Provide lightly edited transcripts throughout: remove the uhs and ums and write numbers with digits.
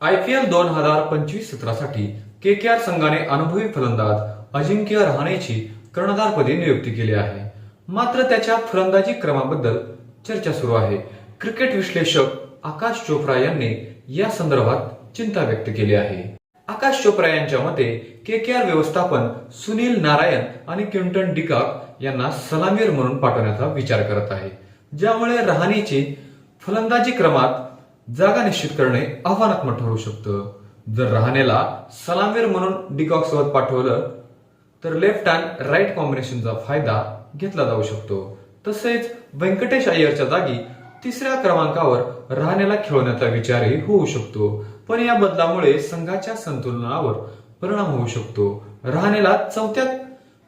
IPL 2025 सत्रासाठी KKR संघाने अनुभवी फलंदाज अजिंक्य रहाणेची कर्णधारपदी नियुक्ती केली आहे. मात्र त्याच्या फलंदाजी क्रमाबद्दल चर्चा सुरू आहे. क्रिकेट विश्लेषक आकाश चोप्रा यांनी या संदर्भात चिंता व्यक्त केली आहे. आकाश चोप्रा यांच्या मते KKR व्यवस्थापन सुनील नारायण आणि क्विंटन डिकॉक यांना सलामीर म्हणून पाठवण्याचा विचार करत आहे, ज्यामुळे रहाणेची फलंदाजी क्रमात जागा निश्चित करणे आव्हानात्मक ठरू शकतं. जर रहाणेला सलामीर म्हणून डिकॉक सोबत पाठवलं तर लेफ्ट अँड राईट कॉम्बिनेशनचा फायदा घेतला जाऊ शकतो. तसेच व्यंकटेश अय्यरच्या जागी तिसऱ्या क्रमांकावर रहाणेला खेळवण्याचा विचारही होऊ शकतो. पण या बदलामुळे संघाच्या संतुलनावर परिणाम होऊ शकतो. रहाणेला चौथ्या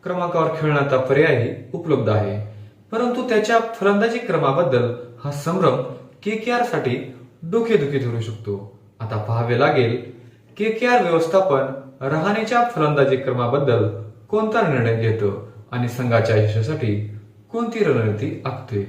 क्रमांकावर खेळण्याचा पर्यायही उपलब्ध आहे, परंतु त्याच्या फलंदाजी क्रमाबद्दल हा संभ्रम KKR साठी डोकेदुखी ठरू शकतो. आता पाहावे लागेल KKR व्यवस्थापन रहाणेच्या फलंदाजी क्रमाबद्दल कोणता निर्णय घेतं आणि संघाच्या यशासाठी कोणती रणनीती आखते.